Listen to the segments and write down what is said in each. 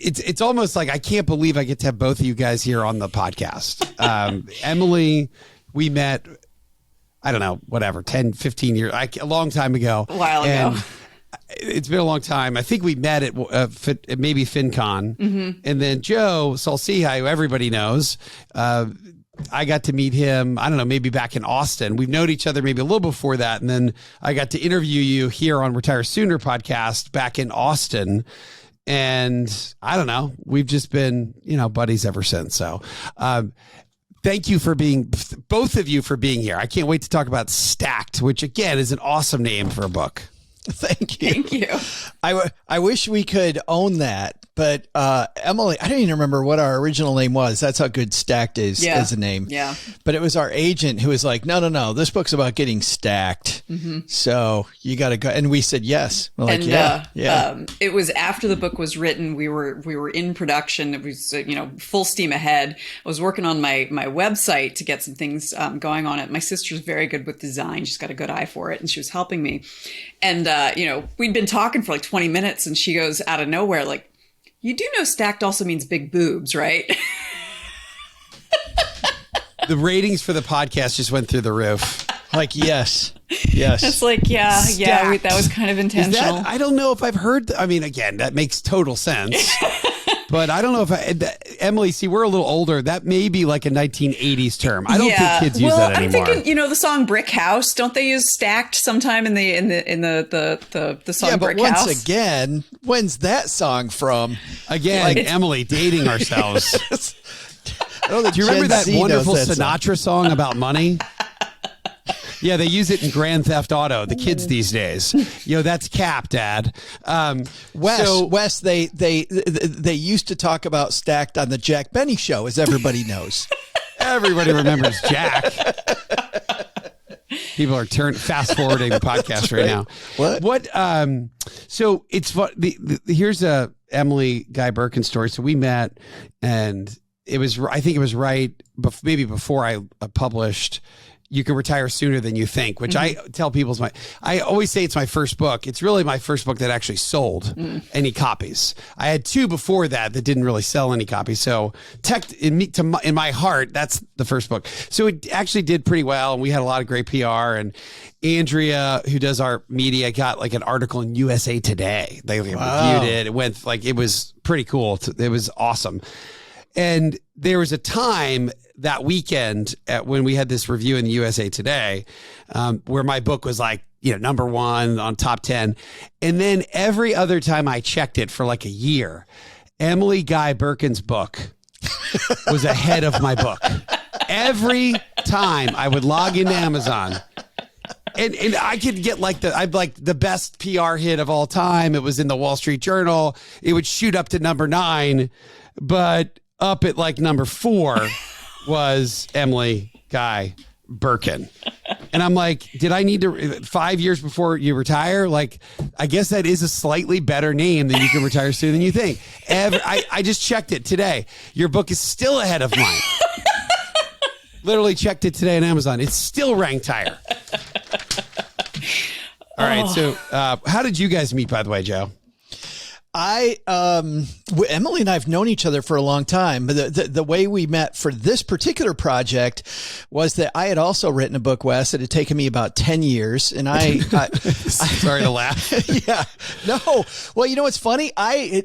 it's almost like I can't believe I get to have both of you guys here on the podcast. Emily, we met, I don't know, whatever, 10, 15 years, a long time ago. A while ago. It's been a long time. I think we met at maybe FinCon. And then Joe Saul-Sehy, who everybody knows, I got to meet him, I don't know, maybe back in Austin. We've known each other maybe a little before that. And then I got to interview you here on Retire Sooner podcast back in Austin. And I don't know, we've just been, buddies ever since. So thank you for both of you for being here. I can't wait to talk about Stacked, which again is an awesome name for a book. Thank you. Thank you. I wish we could own that, but Emily, I don't even remember what our original name was. That's how good Stacked is as a name. Yeah. But it was our agent who was like, no, this book's about getting stacked. So you got to go. And we said yes. We're like, yeah. It was after the book was written. We were in production. It was full steam ahead. I was working on my website to get some things going on it. My sister's very good with design. She's got a good eye for it, and she was helping me. And we'd been talking for like 20 minutes, and she goes out of nowhere, like, "You do know stacked also means big boobs, right?" The ratings for the podcast just went through the roof. Like, yes. It's like, that was kind of intentional. I don't know if I've heard. Again, that makes total sense. But I don't know if Emily, see, we're a little older. That may be like a 1980s term. I don't think kids use that anymore. I'm thinking, the song "Brick House." Don't they use stacked sometime in the song "Brick House"? Once again, when's that song from? Again, Emily, dating ourselves. Do you remember that wonderful Sinatra song about money? Yeah, they use it in Grand Theft Auto. The kids these days, that's cap, Dad. Wes, they used to talk about Stacked on the Jack Benny Show, as everybody knows. Everybody remembers Jack. People are fast forwarding the podcast right now. What? So it's fun. Here's a Emily Guy Birken story. So we met, and I think it was right maybe before I published You Can Retire Sooner Than You Think, which I tell people I always say it's my first book. It's really my first book that actually sold any copies. I had two before that didn't really sell any copies. So in my heart, that's the first book. So it actually did pretty well. And we had a lot of great PR, and Andrea, who does our media, got like an article in USA Today. They reviewed it. It went it was pretty cool. It was awesome. And there was a time that weekend when we had this review in the USA Today, where my book was like, number one on top 10. And then every other time I checked it for like a year, Emily Guy Birken's book was ahead of my book. Every time I would log into Amazon, and I could get the best PR hit of all time. It was in the Wall Street Journal. It would shoot up to number 9, but up at like number 4 was Emily Guy Birken. And I'm like, did I need to 5 years before you retire? Like, I guess that is a slightly better name than You Can Retire Sooner Than You Think. I just checked it today. Your book is still ahead of mine. Literally checked it today on Amazon. It's still ranked higher. All right. So how did you guys meet, by the way, Joe? Emily and I have known each other for a long time. The way we met for this particular project was that I had also written a book, Wes. It had taken me about 10 years, and I sorry to laugh. Yeah, no. Well, what's funny? I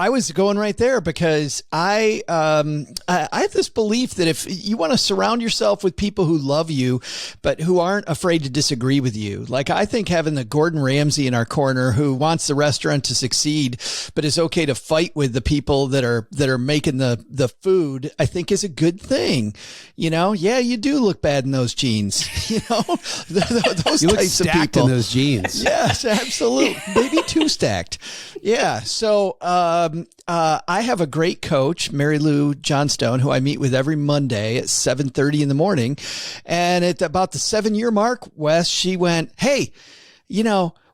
was going right there because I have this belief that if you want to surround yourself with people who love you, but who aren't afraid to disagree with you, like I think having the Gordon Ramsay in our corner who wants the restaurant to succeed, but it's okay to fight with the people that are making the food, I think is a good thing. Yeah, you do look bad in those jeans. Those you types look of stacked people in those jeans. Yes, absolutely. Maybe too stacked. Yeah. So I have a great coach, Mary Lou Johnstone, who I meet with every Monday at 7:30 in the morning. And at about the 7-year mark, Wes, she went, "Hey,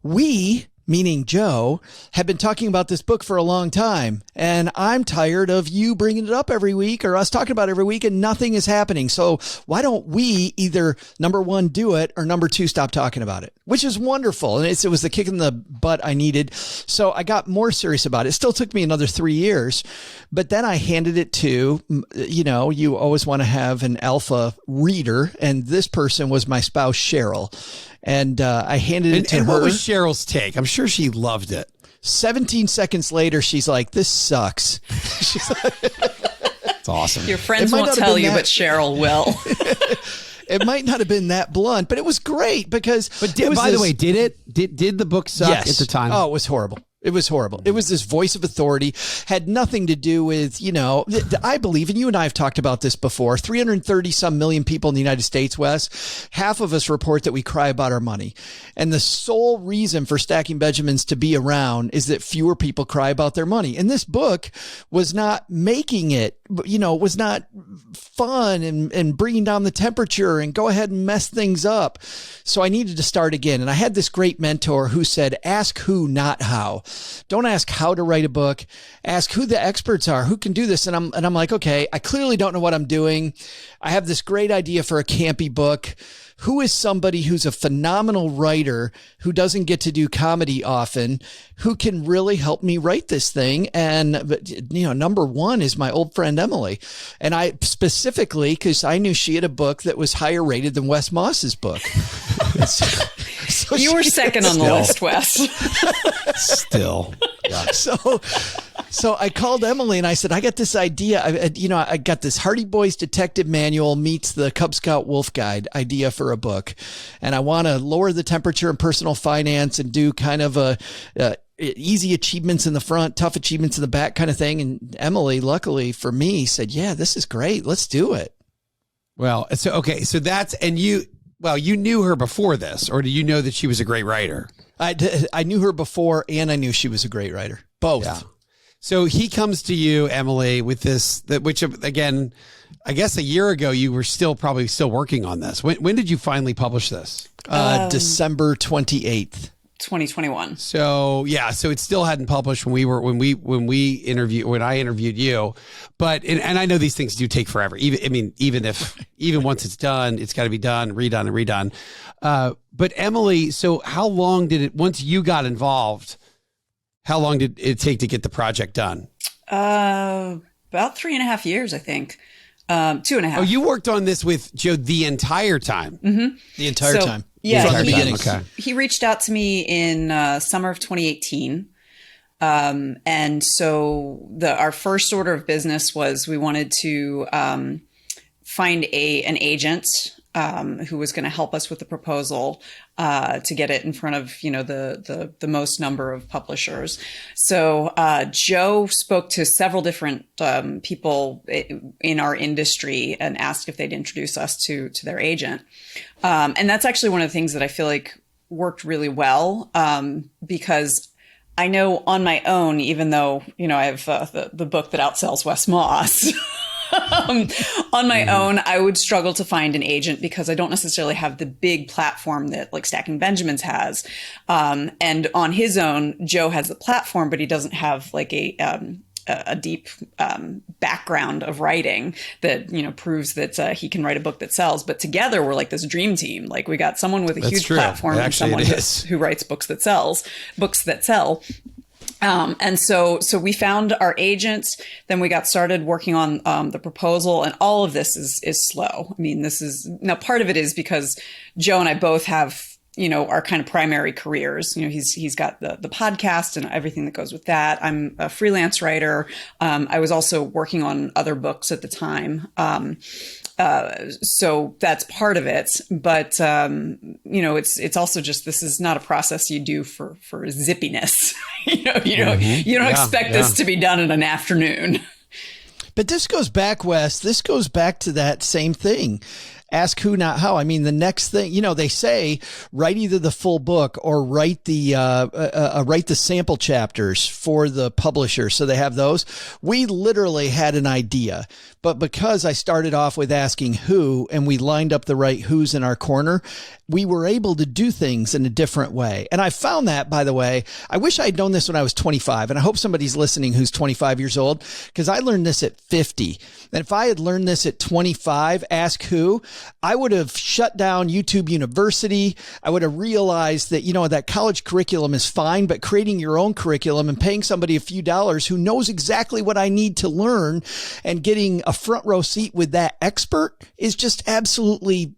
we meaning Joe, had been talking about this book for a long time. And I'm tired of you bringing it up every week or us talking about it every week and nothing is happening. So why don't we either, number one, do it, or number two, stop talking about it, which is wonderful. And it was the kick in the butt I needed. So I got more serious about it. It still took me another 3 years, but then I handed it to, you always want to have an alpha reader. And this person was my spouse, Cheryl. And I handed it to her. And what was Cheryl's take? I'm sure she loved it. 17 seconds later, she's like, this sucks. It's awesome. Your friends won't tell you, but Cheryl will. It might not have been that blunt, but it was great because. But by the way, did the book suck at the time? Oh, it was horrible. It was horrible. It was this voice of authority, had nothing to do with, I believe, and you and I have talked about this before, 330 some million people in the United States, Wes, half of us report that we cry about our money. And the sole reason for Stacking Benjamins to be around is that fewer people cry about their money. And this book was not making it, was not fun and bringing down the temperature and go ahead and mess things up. So I needed to start again. And I had this great mentor who said, ask who, not how. Don't ask how to write a book. Ask who the experts are, who can do this. And I'm like, okay, I clearly don't know what I'm doing. I have this great idea for a campy book. Who is somebody who's a phenomenal writer who doesn't get to do comedy often, who can really help me write this thing? And, number one is my old friend, Emily. And I specifically, because I knew she had a book that was higher rated than Wes Moss's book. So you were second on the list, Wes. Still. Yeah. So I called Emily and I said, I got this idea. I got this Hardy Boys Detective Manual meets the Cub Scout Wolf Guide idea for a book. And I want to lower the temperature in personal finance and do kind of a easy achievements in the front, tough achievements in the back kind of thing. And Emily, luckily for me, said, yeah, this is great. Let's do it. Well, so that's, and you knew her before this, or do you know that she was a great writer? I knew her before, and I knew she was a great writer. Both. Yeah. So he comes to you, Emily, with this, which again, I guess a year ago, you were probably still working on this. When did you finally publish this? December 28th. 2021. So it still hadn't published when I interviewed you, but and I know these things do take forever. Even once it's done, it's got to be done, redone and redone. But Emily, so how long did it, once you got involved, how long did it take to get the project done? About 3.5 years, I think. 2.5. Oh, you worked on this with Joe the entire time. Mm-hmm. The entire time. Yeah, from the beginning. He reached out to me in summer of 2018. And so our first order of business was we wanted to find an agent who was going to help us with the proposal to get it in front of the most number of publishers. So Joe spoke to several different people in our industry and asked if they'd introduce us to their agent. And that's actually one of the things that I feel like worked really well because I know on my own, even though I have the book that outsells Wes Moss. On my own, I would struggle to find an agent because I don't necessarily have the big platform that like Stacking Benjamins has. And on his own, Joe has the platform, but he doesn't have like a deep background of writing that proves that he can write a book that sells. But together, we're like this dream team. Like we got someone with a huge platform and someone who writes books that sell. And so we found our agents, then we got started working on the proposal, and all of this is slow. I mean, now part of it is because Joe and I both have, our kind of primary careers. He's got the podcast and everything that goes with that. I'm a freelance writer. I was also working on other books at the time. So that's part of it, but it's also just, this is not a process you do for zippiness. You don't expect this to be done in an afternoon. But this goes back, Wes. This goes back to that same thing. Ask who, not how. I mean, the next thing, they say write either the full book or write the sample chapters for the publisher. So they have those. We literally had an idea, but because I started off with asking who, and we lined up the right who's in our corner, we were able to do things in a different way. And I found that, by the way, I wish I'd known this when I was 25. And I hope somebody's listening who's 25 years old, because I learned this at 50. And if I had learned this at 25, ask who, I would have shut down YouTube University. I would have realized that, that college curriculum is fine, but creating your own curriculum and paying somebody a few dollars who knows exactly what I need to learn and getting a front row seat with that expert is just absolutely,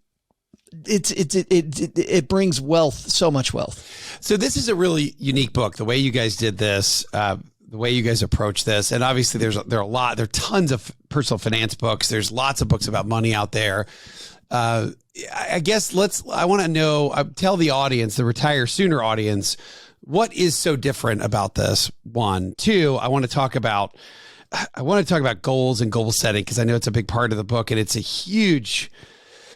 it brings wealth, so much wealth. So this is a really unique book, the way you guys did this, the way you guys approach this. And obviously there are tons of personal finance books. There's lots of books about money out there. I guess I want to know, tell the audience, the Retire Sooner audience, what is so different about this? One, two, I want to talk about goals and goal setting, because I know it's a big part of the book and it's a huge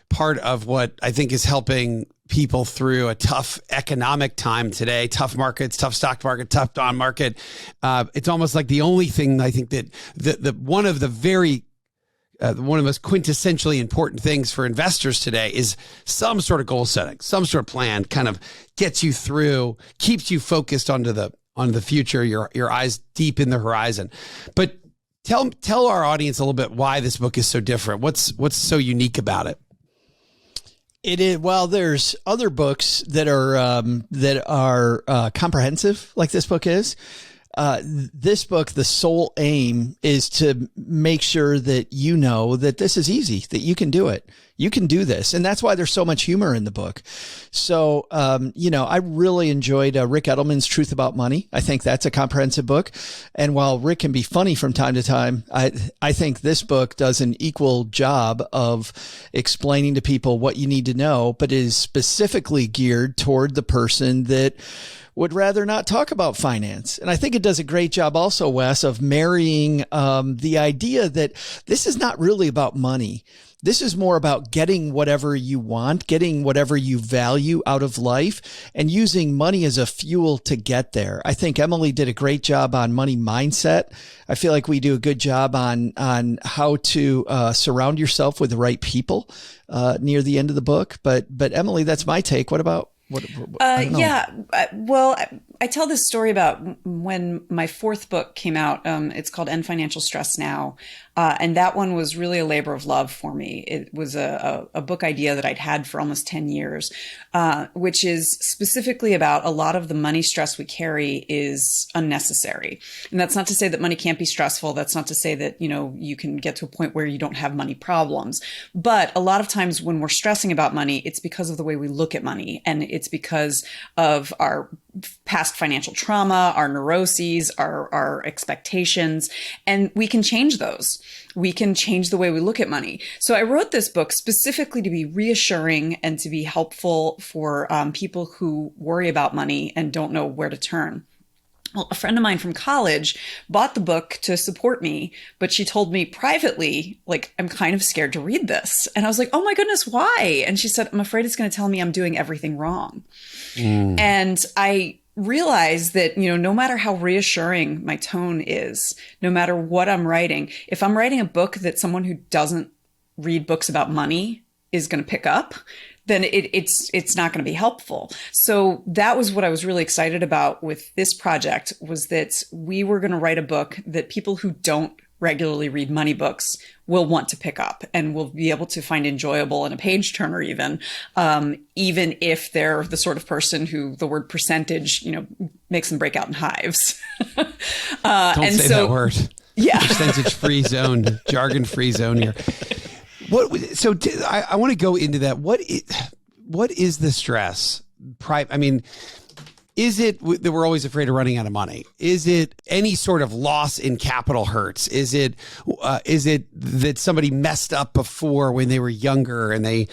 part of what I think is helping people through a tough economic time today, tough markets, tough stock market, tough bond market. It's almost like the only thing I think that one of the most quintessentially important things for investors today is some sort of goal setting, some sort of plan, kind of gets you through, keeps you focused on the future, your eyes deep in the horizon. But tell our audience a little bit why this book is so different. What's so unique about it? It is. Well, there's other books that are comprehensive, like this book is. This book, the sole aim is to make sure that that this is easy, that you can do it. You can do this. And that's why there's so much humor in the book. So, I really enjoyed Rick Edelman's Truth About Money. I think that's a comprehensive book. And while Rick can be funny from time to time, I think this book does an equal job of explaining to people what you need to know, but is specifically geared toward the person that would rather not talk about finance. And I think it does a great job also, Wes, of marrying the idea that this is not really about money. This is more about getting whatever you want, getting whatever you value out of life, and using money as a fuel to get there. I think Emily did a great job on money mindset. I feel like we do a good job on how to surround yourself with the right people near the end of the book. But Emily, that's my take. What about? Well, I tell this story about when my fourth book came out. It's called End Financial Stress Now. And that one was really a labor of love for me. It was a book idea that I'd had for almost 10 years, which is specifically about a lot of the money stress we carry is unnecessary. And that's not to say that money can't be stressful. That's not to say that, you can get to a point where you don't have money problems. But a lot of times when we're stressing about money, it's because of the way we look at money. And it's because of our past financial trauma, our neuroses, our expectations, and we can change those. We can change the way we look at money. So I wrote this book specifically to be reassuring and to be helpful for people who worry about money and don't know where to turn. Well, a friend of mine from college bought the book to support me, but she told me privately, I'm kind of scared to read this. And I was like, oh my goodness, why? And she said, I'm afraid it's going to tell me I'm doing everything wrong. And I realized that, no matter how reassuring my tone is, no matter what I'm writing, if I'm writing a book that someone who doesn't read books about money is going to pick up, then it's not going to be helpful. So that was what I was really excited about with this project, was that we were going to write a book that people who don't regularly read money books will want to pick up and will be able to find enjoyable and a page turner even if they're the sort of person who the word percentage, makes them break out in hives. Don't say that word. Yeah. Percentage free zone, jargon free zone here. I want to go into that. What is the stress? Is it that we're always afraid of running out of money? Is it any sort of loss in capital hurts? Is it that somebody messed up before when they were younger and they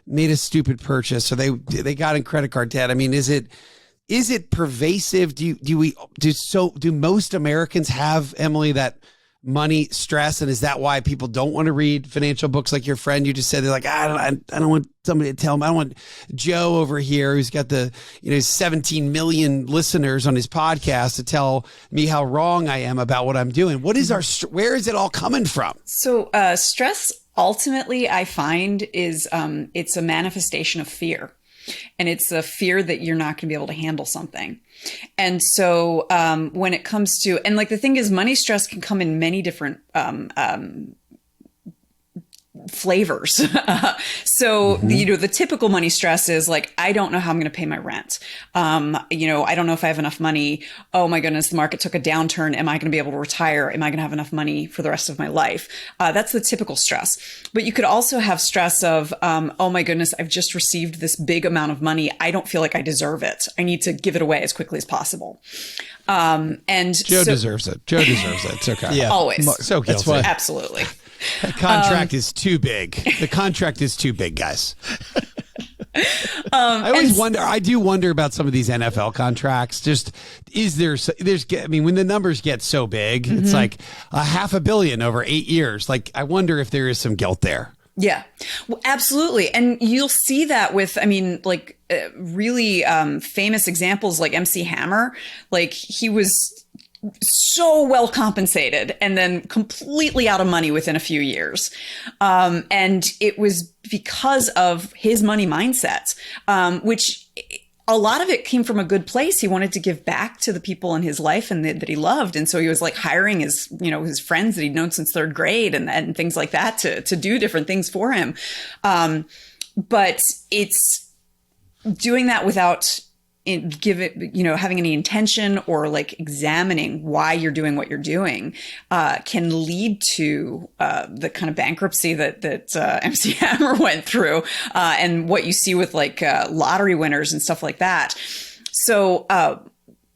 made a stupid purchase, or they got in credit card debt? Is it pervasive? Do most Americans have, Emily, that money stress? And is that why people don't want to read financial books? Like your friend, you just said, they're like, I don't want somebody to tell them. I don't want Joe over here who's got the 17 million listeners on his podcast to tell me how wrong I am about what I'm doing. What is where is it all coming from? So stress ultimately, I find, is it's a manifestation of fear. And it's a fear that you're not going to be able to handle something. And so when it comes to, and like the thing is, money stress can come in many different flavors. So, the typical money stress is like, I don't know how I'm going to pay my rent. I don't know if I have enough money. Oh my goodness, the market took a downturn. Am I going to be able to retire? Am I going to have enough money for the rest of my life? That's the typical stress. But you could also have stress of, oh my goodness, I've just received this big amount of money. I don't feel like I deserve it. I need to give it away as quickly as possible. And Joe deserves it. Joe deserves it. It's okay. Yeah, always. So guilty. Absolutely. The contract is too big. The contract is too big, guys. I do wonder about some of these NFL contracts. Just, when the numbers get so big, it's like $500 million over 8 years. Like, I wonder if there is some guilt there. Yeah, well, absolutely. And you'll see that with, really famous examples like MC Hammer. Like, he was so well compensated and then completely out of money within a few years. And it was because of his money mindset, which a lot of it came from a good place. He wanted to give back to the people in his life and that he loved. And so he was like hiring his friends that he'd known since third grade and things like that to do different things for him. But it's doing that without having any intention or like examining why you're doing what you're doing, can lead to the kind of bankruptcy that MC Hammer went through, and what you see with like lottery winners and stuff like that. So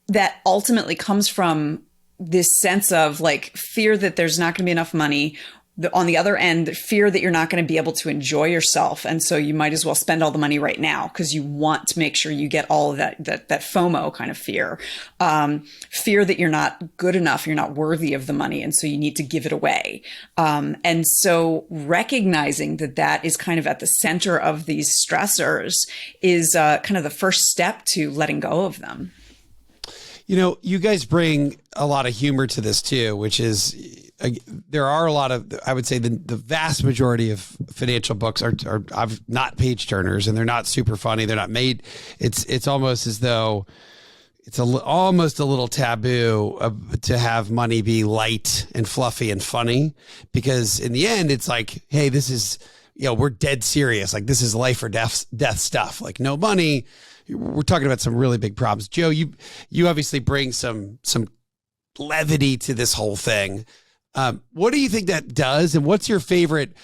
that ultimately comes from this sense of like fear that there's not going to be enough money. On the other end, fear that you're not going to be able to enjoy yourself. And so you might as well spend all the money right now because you want to make sure you get all of that FOMO kind of fear. Fear that you're not good enough, you're not worthy of the money. And so you need to give it away. And so recognizing that is kind of at the center of these stressors is kind of the first step to letting go of them. You guys bring a lot of humor to this too, which is, there are a lot of, I would say the vast majority of financial books are not page turners, and they're not super funny. They're not made. It's almost as though it's almost a little taboo to have money be light and fluffy and funny, because in the end it's like, hey, this is, we're dead serious. Like, this is life or death stuff. Like, no money. We're talking about some really big problems. Joe, you obviously bring some levity to this whole thing. What do you think that does? And what's your favorite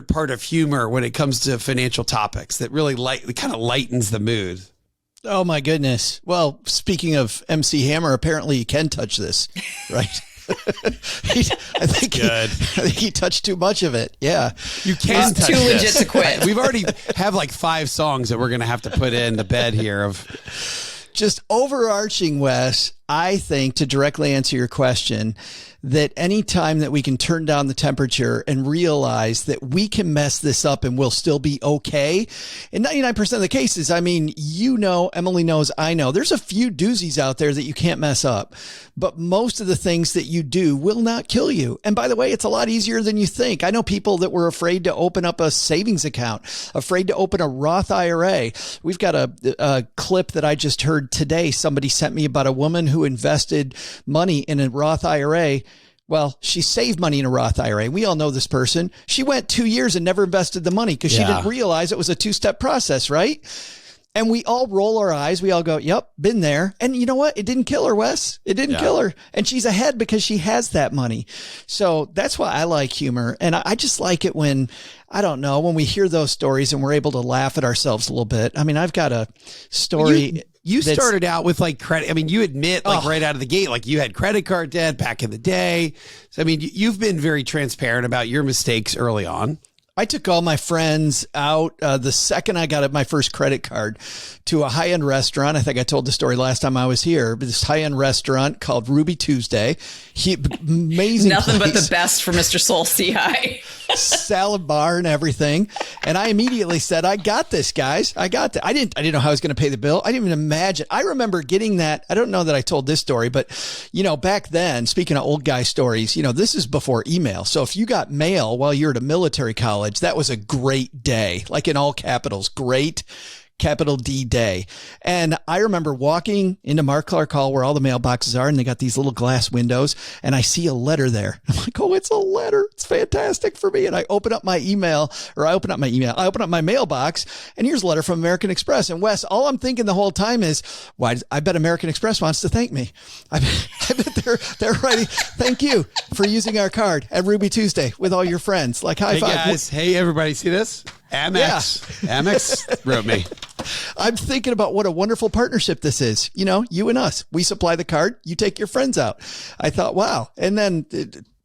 part of humor when it comes to financial topics that really kind of lightens the mood? Oh my goodness. Well, speaking of MC Hammer, apparently you can touch this, right? I think he touched too much of it. Yeah. You can touch too this. Legit to quit. We've already have like 5 songs that we're going to have to put in the bed here of just overarching, Wes. I think, to directly answer your question, that any time that we can turn down the temperature and realize that we can mess this up and we'll still be okay. In 99% of the cases, Emily knows, I know, there's a few doozies out there that you can't mess up, but most of the things that you do will not kill you. And by the way, it's a lot easier than you think. I know people that were afraid to open up a savings account, afraid to open a Roth IRA. We've got a clip that I just heard today. Somebody sent me about a woman who invested money in a Roth IRA. Well, she saved money in a Roth IRA. We all know this person. She went 2 years and never invested the money because she didn't realize it was a 2-step process, right? And we all roll our eyes. We all go, yep, been there. And you know what? It didn't kill her, Wes. It didn't kill her. And she's ahead because she has that money. So that's why I like humor. And I just like it when we hear those stories and we're able to laugh at ourselves a little bit. I mean, I've got a story. You started out with like credit. I mean, you admit right out of the gate, like you had credit card debt back in the day. So, I mean, you've been very transparent about your mistakes early on. I took all my friends out the second I got my first credit card to a high-end restaurant. I think I told the story last time I was here. But this high-end restaurant called Ruby Tuesday. Amazing Nothing place. but the best for Mr. Saul-Sehy. Salad bar and everything. And I immediately said, I got this, guys. I got that. I didn't know how I was going to pay the bill. I didn't even imagine. I remember getting that. I don't know that I told this story, but back then, speaking of old guy stories, this is before email. So if you got mail while you were at a military college, that was a great day, like in all capitals, great. Capital D day. And I remember walking into Mark Clark Hall where all the mailboxes are, and they got these little glass windows, and I see a letter there. I'm like, oh, it's a letter. It's fantastic for me. And I open up my mailbox, and here's a letter from American Express. And Wes, all I'm thinking the whole time is, I bet American Express wants to thank me. I bet they're writing, thank you for using our card at Ruby Tuesday with all your friends. Like, high five. Guys. Hey, everybody, see this? Amex. Yeah. Amex wrote me. I'm thinking about what a wonderful partnership this is. You and us, we supply the card, you take your friends out. I thought, wow. And then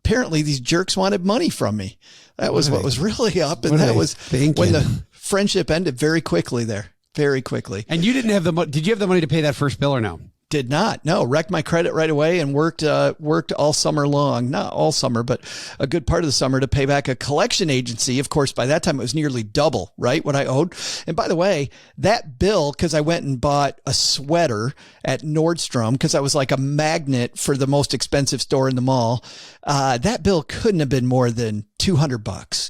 apparently these jerks wanted money from me. That was what was really up. And that was when the friendship ended very quickly there, very quickly. And you didn't have the money. Did you have the money to pay that first bill or no? Did not. No, wrecked my credit right away and worked all summer long. Not all summer, but a good part of the summer to pay back a collection agency. Of course, by that time it was nearly double, right? What I owed. And by the way, that bill, because I went and bought a sweater at Nordstrom because I was like a magnet for the most expensive store in the mall. That bill couldn't have been more than $200.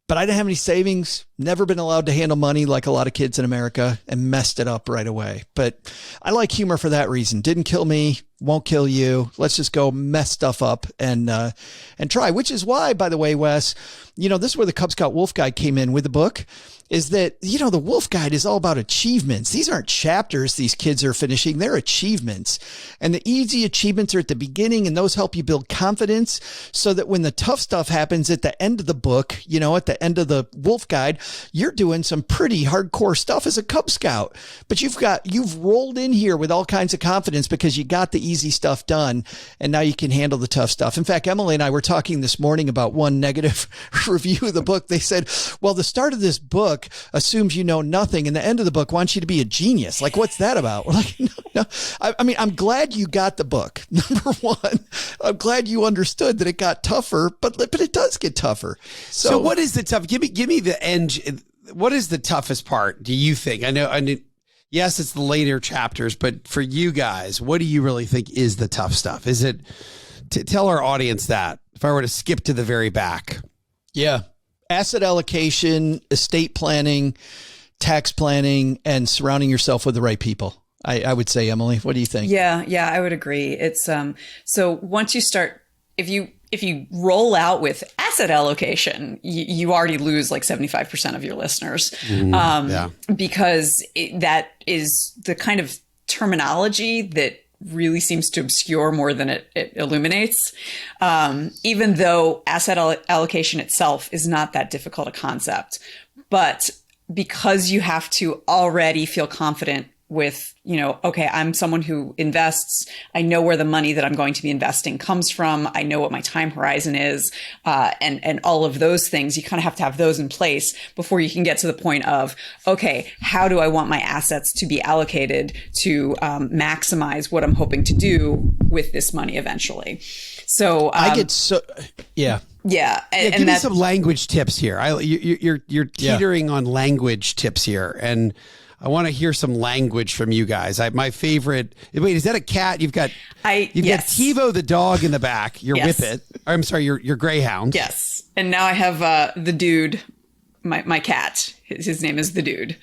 But I didn't have any savings, never been allowed to handle money like a lot of kids in America, and messed it up right away. But I like humor for that reason. Didn't kill me, won't kill you. Let's just go mess stuff up and try, which is why, by the way, Wes, this is where the Cub Scout Wolf Guide came in with the book. Is that, the Wolf Guide is all about achievements. These aren't chapters these kids are finishing. They're achievements. And the easy achievements are at the beginning, and those help you build confidence so that when the tough stuff happens at the end of the book, at the end of the Wolf Guide, you're doing some pretty hardcore stuff as a Cub Scout. But you've rolled in here with all kinds of confidence because you got the easy stuff done, and now you can handle the tough stuff. In fact, Emily and I were talking this morning about one negative review of the book. They said, well, the start of this book assumes you know nothing, and the end of the book wants you to be a genius. Like, what's that about? We're like, no. I mean, I'm glad you got the book. Number one, I'm glad you understood that it got tougher, but it does get tougher. So what is the tough? Give me the end. What is the toughest part? Do you think? I know. Yes, it's the later chapters, but for you guys, what do you really think is the tough stuff? Is it tell our audience that if I were to skip to the very back? Yeah. Asset allocation, estate planning, tax planning, and surrounding yourself with the right people. I would say, Emily, what do you think? Yeah, I would agree. It's so once you start, if you roll out with asset allocation, you already lose like 75% of your listeners, because that is the kind of terminology that really seems to obscure more than it illuminates, even though asset allocation itself is not that difficult a concept. But because you have to already feel confident with, okay, I'm someone who invests. I know where the money that I'm going to be investing comes from. I know what my time horizon is, and all of those things. You kind of have to have those in place before you can get to the point of, okay, how do I want my assets to be allocated to maximize what I'm hoping to do with this money eventually? So yeah. And give me some language tips here. You're teetering on language tips here, and I want to hear some language from you guys. My favorite. Wait, is that a cat? You've got TiVo the dog in the back. Your Whippet. I'm sorry, your Greyhound. Yes, and now I have the dude, my cat. His name is the dude.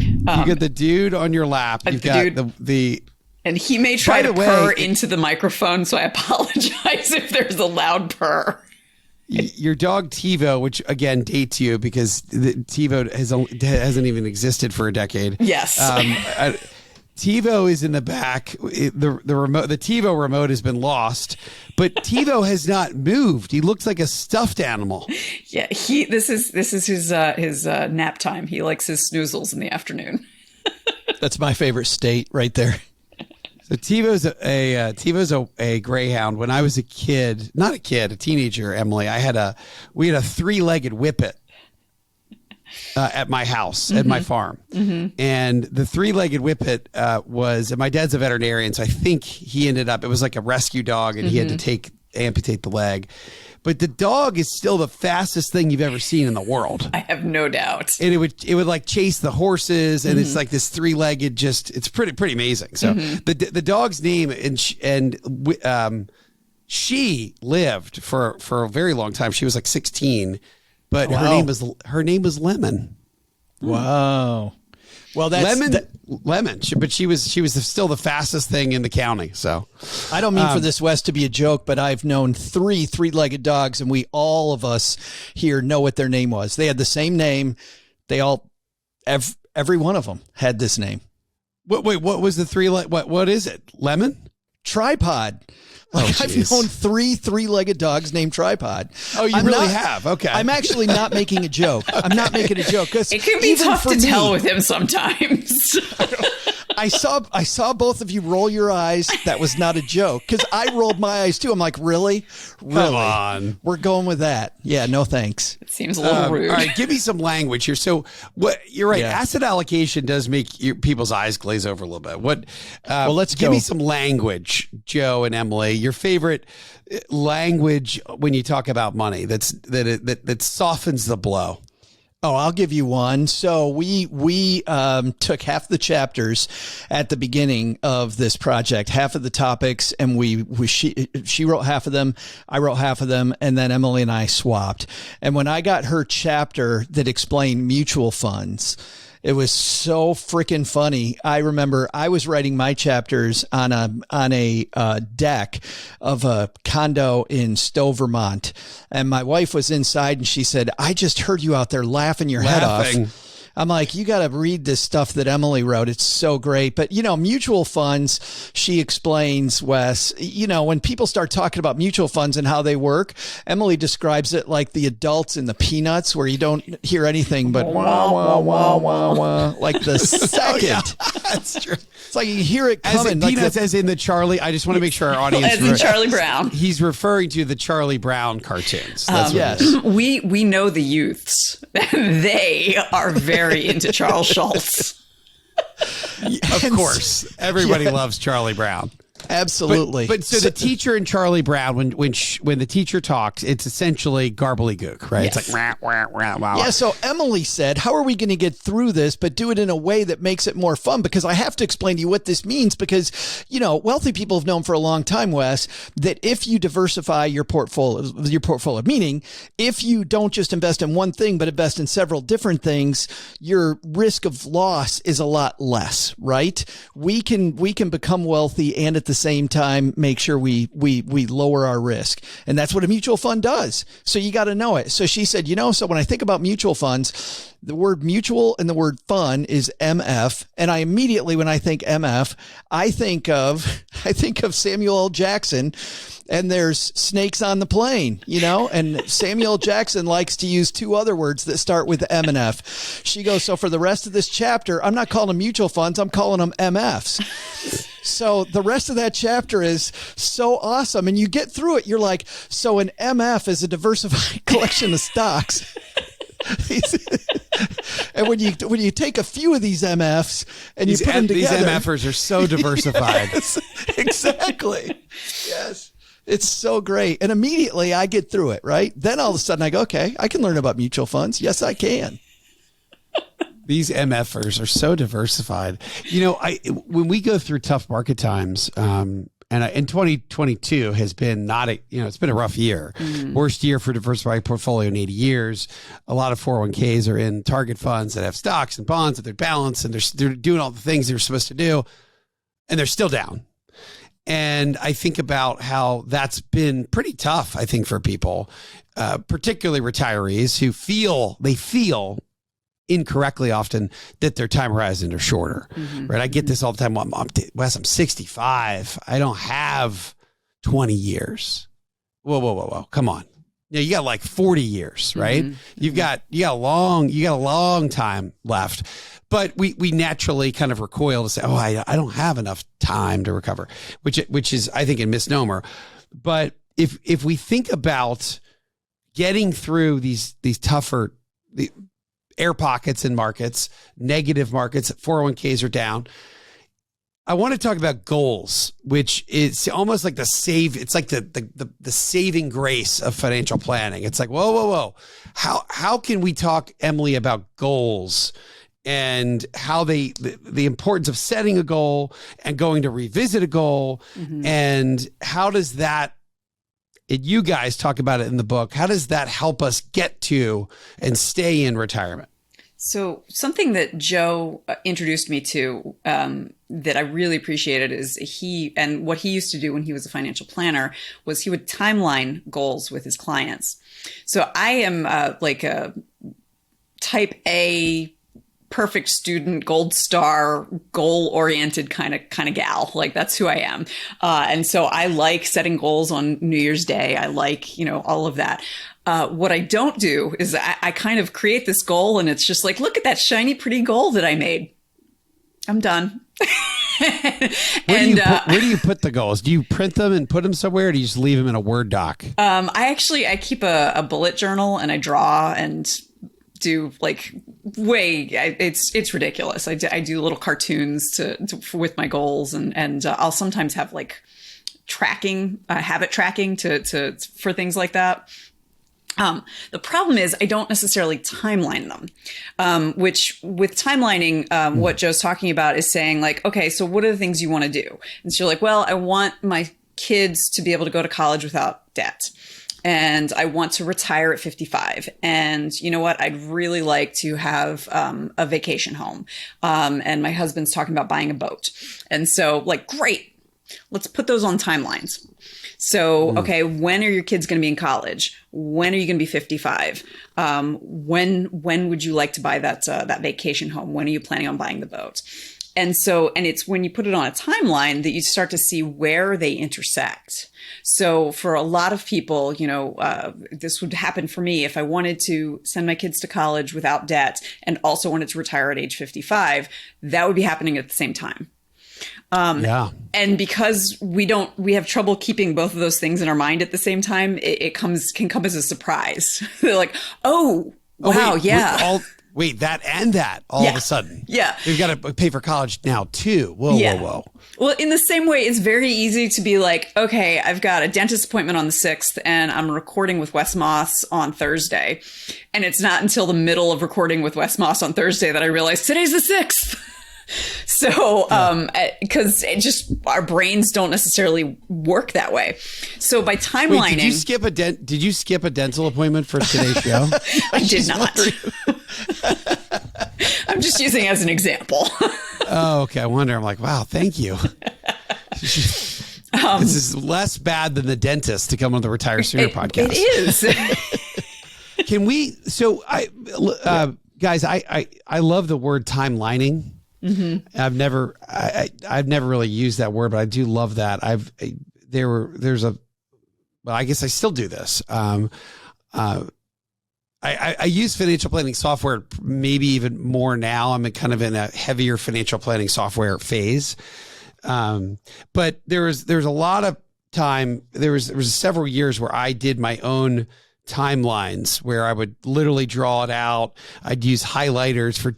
You got the dude on your lap. You've got the. And he may try to purr into the microphone, so I apologize if there's a loud purr. Your dog TiVo, which again dates you because TiVo hasn't even existed for a decade. Yes. TiVo is in the back. The remote, the TiVo remote has been lost, but TiVo has not moved. He looks like a stuffed animal. Yeah, this is his nap time. He likes his snoozles in the afternoon. That's my favorite state right there. So TiVo's a Greyhound. When I was a teenager, Emily, we had a 3-legged Whippet. at my house, at my farm. And the three-legged whippet and my dad's a veterinarian, so I think he ended up, it was like a rescue dog, and he had to amputate the leg. But the dog is still the fastest thing you've ever seen in the world. I have no doubt. And it would like chase the horses, and it's like this three-legged, it's pretty amazing. So the dog's name, she lived for a very long time. She was like 16, but her name was Lemon. Wow. Well, that's Lemon, but she was still the fastest thing in the county. So I don't mean for this, Wes, to be a joke, but I've known three-legged dogs, and all of us here know what their name was. They had the same name. Every one of them had this name. What was the what is it? Lemon? Tripod. I've known three-legged dogs named Tripod. Oh, you really have? Okay. I'm actually not making a joke. I'm not making a joke. It can be tough to tell with him sometimes. I saw both of you roll your eyes. That was not a joke, because I rolled my eyes too. I'm like, really? Come on. We're going with that. Yeah, no thanks. It seems a little rude. All right, give me some language here. So you're right. Yeah. Asset allocation does make people's eyes glaze over a little bit. Let's give me some language, Joe and Emily. Your favorite language when you talk about money that softens the blow. Oh, I'll give you one. So we took half the chapters at the beginning of this project, half of the topics, and she wrote half of them, I wrote half of them, and then Emily and I swapped. And when I got her chapter that explained mutual funds, it was so freaking funny. I remember I was writing my chapters on a deck of a condo in Stowe, Vermont, and my wife was inside, and she said, "I just heard you out there laughing your head off." I'm like, you got to read this stuff that Emily wrote. It's so great. But, mutual funds, she explains, Wes, when people start talking about mutual funds and how they work, Emily describes it like the adults in the Peanuts, where you don't hear anything but wah, wah, wah, wah, wah, like the second. Yeah, that's true. It's like you hear it coming. As in Peanuts, as in the Charlie, I just want to make sure our audience. As in Charlie Brown. He's referring to the Charlie Brown cartoons. Yes. We know the youths. They are very into Charles Schultz. Of course. Everybody loves Charlie Brown. Absolutely. But so the teacher in Charlie Brown, when the teacher talks, it's essentially garbly-gook, right? Yes. It's like, rah, rah, rah, rah. Yeah, so Emily said, how are we going to get through this, but do it in a way that makes it more fun? Because I have to explain to you what this means, because, wealthy people have known for a long time, Wes, that if you diversify your portfolio, meaning if you don't just invest in one thing, but invest in several different things, your risk of loss is a lot less, right? We can become wealthy and at the same time make sure we lower our risk, and that's what a mutual fund does. So you got to know it. So she said, so when I think about mutual funds, the word mutual and the word fun is MF, and I immediately, when I think MF, I think of Samuel L. Jackson, and there's snakes on the plane, and Samuel L. Jackson likes to use two other words that start with M and F. She goes, so for the rest of this chapter, I'm not calling them mutual funds, I'm calling them MFs. So the rest of that chapter is so awesome. And you get through it. You're like, so an MF is a diversified collection of stocks. And when you take a few of these MFs and you put them together. These MFers are so diversified. Yes, exactly. Yes. It's so great. And immediately I get through it, right? Then all of a sudden I go, okay, I can learn about mutual funds. Yes, I can. These MFers are so diversified. When we go through tough market times, and 2022 has been it's been a rough year. Worst year for diversified portfolio in 80 years. A lot of 401ks are in target funds that have stocks and bonds that they're balanced, and they're doing all the things they're supposed to do, and they're still down. And I think about how that's been pretty tough, I think, for people, particularly retirees who feel incorrectly often that their time horizons are shorter, right? I get this all the time. Wes, I'm 65. I don't have 20 years. Whoa. Come on. You got like 40 years, right? You got a long time left, but we naturally kind of recoil to say, oh, I don't have enough time to recover, which is, I think, a misnomer. But if we think about getting through these tougher, air pockets in markets, negative markets, 401ks are down. I want to talk about goals, which is almost like it's like the saving grace of financial planning. It's like, whoa. How can we talk, Emily, about goals and how the importance of setting a goal and going to revisit a goal? Mm-hmm. And how does that, you guys talk about it in the book, how does that help us get to and stay in retirement? So something that Joe introduced me to that I really appreciated is what he used to do when he was a financial planner was he would timeline goals with his clients. So I am like a type A, perfect student, gold star, goal-oriented kind of gal. Like that's who I am. And so I like setting goals on New Year's Day. I like, all of that. What I don't do is I kind of create this goal and it's just like, look at that shiny, pretty goal that I made. I'm done. Where do you put the goals? Do you print them and put them somewhere, or do you just leave them in a Word doc? I keep a bullet journal and I draw and do like it's ridiculous. I do little cartoons with my goals and I'll sometimes have like habit tracking for things like that. The problem is I don't necessarily timeline them, which with timelining, what Joe's talking about is saying like, okay, so what are the things you want to do? And so you're like, well, I want my kids to be able to go to college without debt. And I want to retire at 55. And you know what? I'd really like to have a vacation home. And my husband's talking about buying a boat. And so like, great, let's put those on timelines. So, okay, when are your kids going to be in college? When are you going to be 55? When would you like to buy that vacation home? When are you planning on buying the boat? And it's when you put it on a timeline that you start to see where they intersect. So for a lot of people, this would happen for me if I wanted to send my kids to college without debt and also wanted to retire at age 55, that would be happening at the same time. And because we have trouble keeping both of those things in our mind at the same time, it can come as a surprise. They're like, oh wow, yeah. Wait, that and that all of a sudden. Yeah. We've got to pay for college now too. Whoa. Well, in the same way, it's very easy to be like, okay, I've got a dentist appointment on the 6th and I'm recording with Wes Moss on Thursday. And it's not until the middle of recording with Wes Moss on Thursday that I realize today's the 6th. So, because our brains don't necessarily work that way. So by timelining, wait, did you skip a dental appointment for today's show? I did not. I'm just using it as an example. Oh, okay. I wonder. I'm like, wow, thank you. This is less bad than the dentist to come on the Retire Sooner podcast. It is. Can we? So, guys, I love the word timelining. Mm-hmm. I've never really used that word, but I do love that. I guess I still do this. I use financial planning software maybe even more now. I'm kind of in a heavier financial planning software phase. But there was a lot of time. There was several years where I did my own timelines where I would literally draw it out. I'd use highlighters for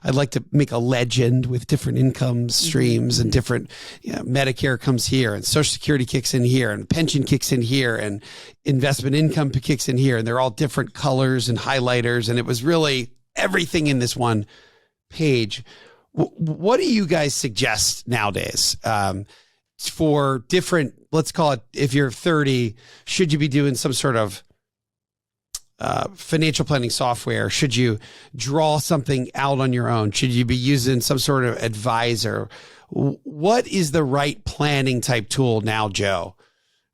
I'd like to make a legend with different income streams and different, Medicare comes here and Social Security kicks in here and pension kicks in here and investment income kicks in here. And they're all different colors and highlighters. And it was really everything in this one page. What do you guys suggest nowadays? For different, let's call it, if you're 30, should you be doing some sort of financial planning software? Should you draw something out on your own? Should you be using some sort of advisor? What is the right planning type tool now, Joe,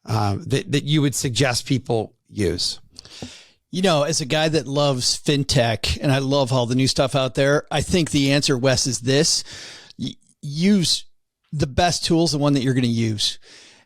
that you would suggest people use? As a guy that loves fintech and I love all the new stuff out there, I think the answer, Wes, is this: use the best tools, the one that you're going to use.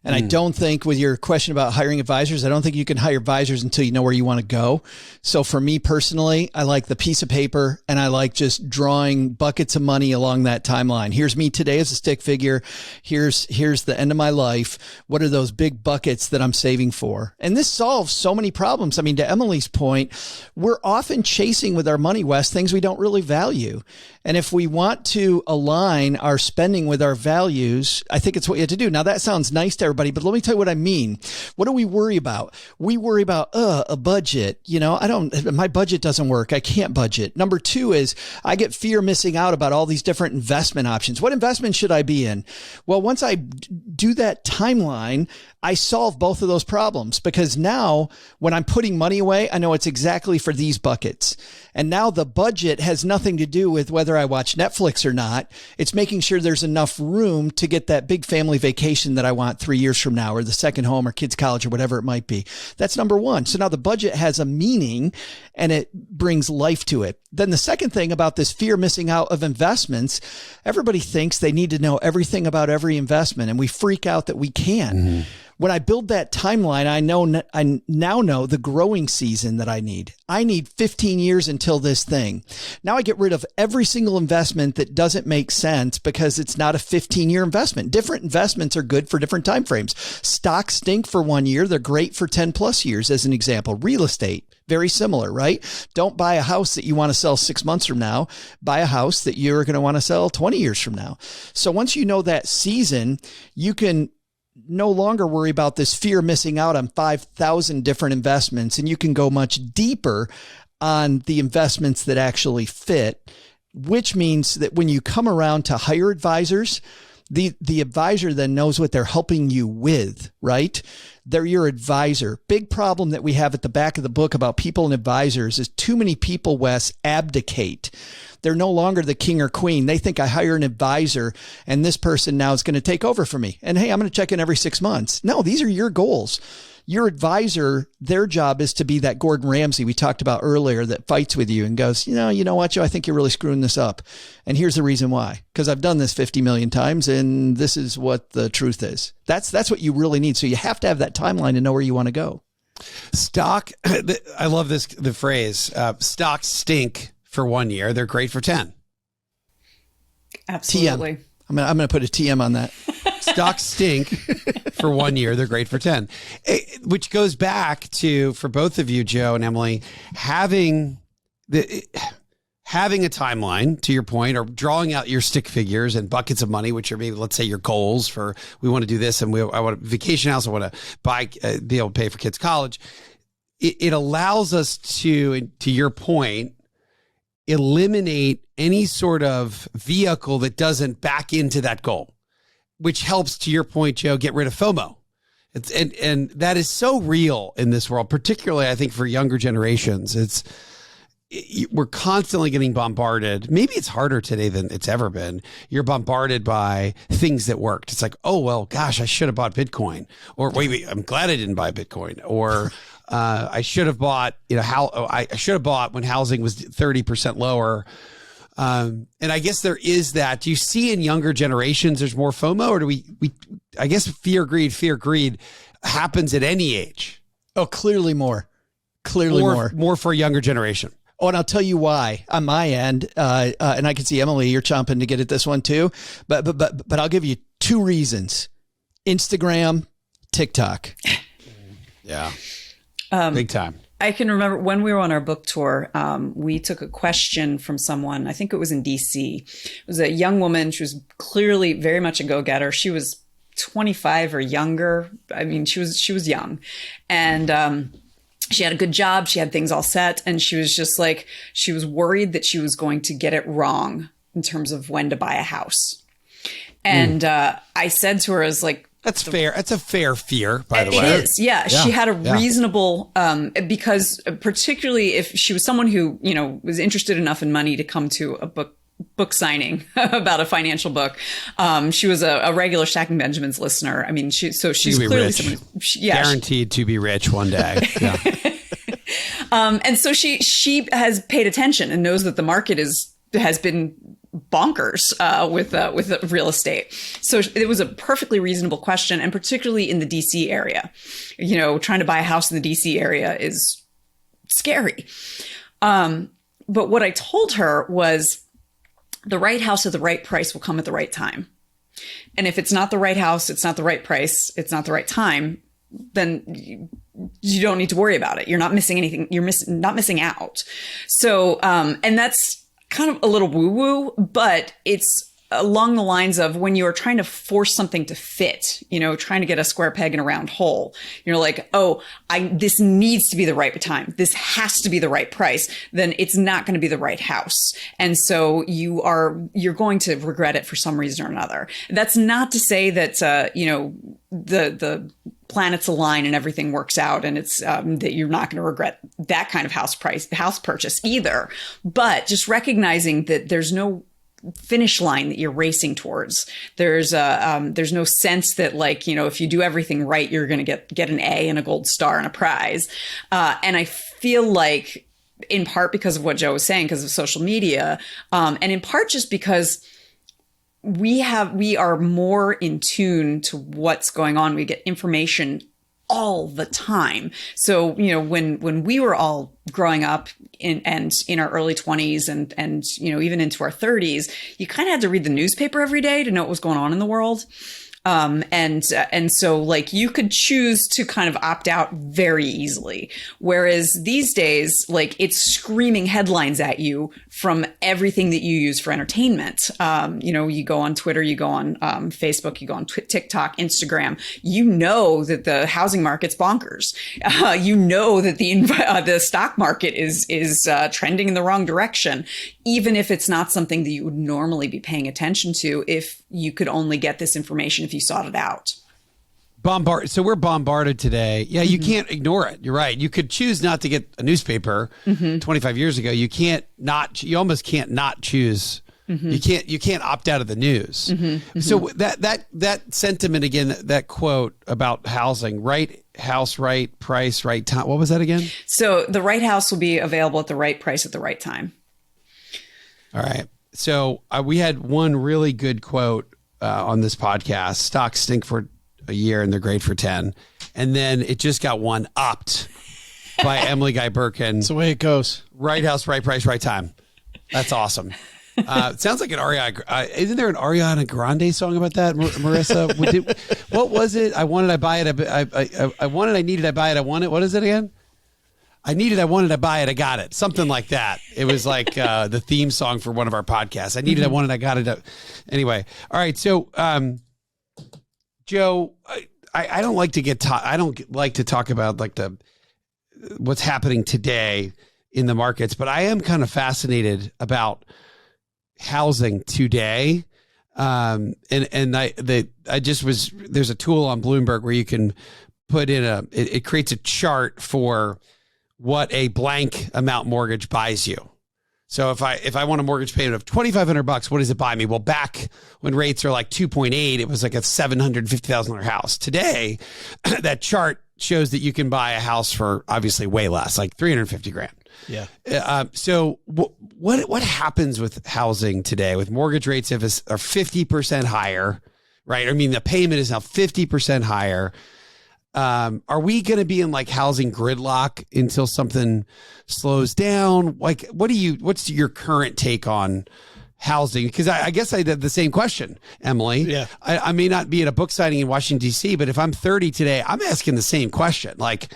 And I don't think, with your question about hiring advisors, I don't think you can hire advisors until you know where you want to go. So for me personally, I like the piece of paper, and I like just drawing buckets of money along that timeline. Here's me today as a stick figure. Here's the end of my life. What are those big buckets that I'm saving for? And this solves so many problems. I mean, to Emily's point, we're often chasing with our money, Wes, things we don't really value. And if we want to align our spending with our values, I think it's what you have to do. Now, that sounds nice to everybody, but let me tell you what I mean. What do we worry about? We worry about a budget. My budget doesn't work. I can't budget. Number two is I get fear missing out about all these different investment options. What investment should I be in? Well, once I do that timeline, I solve both of those problems, because now when I'm putting money away, I know it's exactly for these buckets. And now the budget has nothing to do with whether I watch Netflix or not. It's making sure there's enough room to get that big family vacation that I want 3 years from now, or the second home, or kids' college, or whatever it might be. That's number one. So now the budget has a meaning, and it brings life to it. Then the second thing about this fear missing out of investments, everybody thinks they need to know everything about every investment, and we freak out that we can't. Mm-hmm. When I build that timeline, I now know the growing season that I need. I need 15 years until this thing. Now I get rid of every single investment that doesn't make sense because it's not a 15-year investment. Different investments are good for different time frames. Stocks stink for 1 year. They're great for 10 plus years, as an example. Real estate, very similar, right? Don't buy a house that you want to sell 6 months from now. Buy a house that you're going to want to sell 20 years from now. So once you know that season, you can no longer worry about this fear missing out on 5,000 different investments, and you can go much deeper on the investments that actually fit, which means that when you come around to hire advisors, the advisor then knows what they're helping you with, right? They're your advisor. Big problem that we have at the back of the book about people and advisors is too many people, Wes, abdicate. They're no longer the king or queen. They think I hire an advisor and this person now is going to take over for me. And hey, I'm going to check in every 6 months. No, these are your goals. Your advisor, their job is to be that Gordon Ramsay we talked about earlier that fights with you and goes, you know what, Joe, I think you're really screwing this up. And here's the reason why. Because I've done this 50 million times and this is what the truth is. That's what you really need. So you have to have that timeline to know where you want to go. Stock, I love the phrase, stocks stink for 1 year. They're great for 10. Absolutely. TM. I'm going to put a TM on that. Stocks stink for 1 year. They're great for 10, which goes back to, for both of you, Joe and Emily, having a timeline, to your point, or drawing out your stick figures and buckets of money, which are maybe, let's say, your goals for, we want to do this, and I want a vacation house. I want to buy, be able to pay for kids' college. It allows us to your point, eliminate any sort of vehicle that doesn't back into that goal, which helps, to your point, Joe, get rid of FOMO. And that is so real in this world, particularly, I think, for younger generations. We're constantly getting bombarded. Maybe it's harder today than it's ever been. You're bombarded by things that worked. It's like, oh, well, gosh, I should have bought Bitcoin. Or wait, I'm glad I didn't buy Bitcoin. Or I should have bought, I should have bought when housing was 30% lower. And I guess there is that. Do you see in younger generations there's more FOMO, or do we I guess fear greed happens at any age? Oh, clearly more. More for a younger generation. Oh, and I'll tell you why on my end. And I can see, Emily, you're chomping to get at this one too. But I'll give you 2 reasons. Instagram, TikTok. Yeah. Big time. I can remember when we were on our book tour, we took a question from someone, I think it was in DC. It was a young woman. She was clearly very much a go-getter. She was 25 or younger. I mean, she was young. And she had a good job. She had things all set. And she was just like, she was worried that she was going to get it wrong in terms of when to buy a house. And I said to her, I was like, that's fair. That's a fair fear, by the way. It is. Yeah. She had a reasonable, because particularly if she was someone who, was interested enough in money to come to a book signing about a financial book. She was a regular Stacking Benjamins listener. I mean, she's clearly rich. someone, guaranteed to be rich one day. Yeah. And so she has paid attention and knows that the market has been bonkers with real estate. So it was a perfectly reasonable question, and particularly in the DC area. You know, trying to buy a house in the DC area is scary. But what I told her was the right house at the right price will come at the right time. And if it's not the right house, it's not the right price, it's not the right time, then you don't need to worry about it. You're not missing anything. You're not missing out. So, and that's kind of a little woo woo, but it's along the lines of when you're trying to force something to fit, you know, trying to get a square peg in a round hole. You're like, oh, this needs to be the right time. This has to be the right price. Then it's not going to be the right house. And so you're going to regret it for some reason or another. That's not to say that, you know, the planets align and everything works out and it's that you're not going to regret that kind of house purchase either. But just recognizing that there's no finish line that you're racing towards. There's no sense that, like, you know, if you do everything right, you're going to get an A and a gold star and a prize. And I feel like, in part because of what Joe was saying, because of social media, and in part just because we are more in tune to what's going on. We get information all the time. So, you know, when we were all growing up in our early 20s and, you know, even into our 30s, you kind of had to read the newspaper every day to know what was going on in the world. And so, like, you could choose to kind of opt out very easily. Whereas these days, like, it's screaming headlines at you from everything that you use for entertainment. You know, you go on Twitter, you go on Facebook, you go on TikTok, Instagram. You know that the housing market's bonkers. You know that the stock market is trending in the wrong direction, even if it's not something that you would normally be paying attention to if you could only get this information if you sought it out. So we're bombarded today. Yeah, you can't ignore it. You're right. You could choose not to get a newspaper 25 years ago. You almost can't not choose. You can't opt out of the news. So that sentiment again, that quote about housing, right house, right price, right time. What was that again? So the right house will be available at the right price at the right time. All right. So we had one really good quote on this podcast. Stocks stink for a year and they're great for 10. And then it just got one upped by Emily Guy Birken. That's the way it goes. Right house, right price, right time. That's awesome. It sounds like an Ariana. Isn't there an Ariana Grande song about that, Marissa? What was it? I wanted, I buy it. I wanted, I needed, I buy it. I want it. What is it again? I needed, I wanted, I buy it, I got it. Something like that. It was like the theme song for one of our podcasts. I needed, I wanted, I got it. Anyway, all right. So, Joe, I don't like to I don't like to talk about like what's happening today in the markets, but I am kind of fascinated about housing today. And there's a tool on Bloomberg where you can put in it creates a chart for what a blank amount mortgage buys you. So if I want a mortgage payment of $2,500, what does it buy me? Well, back when rates are like 2.8, it was like a $750,000 house. Today, that chart shows that you can buy a house for obviously way less, like $350,000. Yeah. So what happens with housing today with mortgage rates are 50% higher, right? I mean, the payment is now 50% higher. Are we going to be in like housing gridlock until something slows down? Like, what's your current take on housing? Because I guess I did the same question, Emily. Yeah. I may not be at a book signing in Washington, D.C., but if I'm 30 today, I'm asking the same question. Like,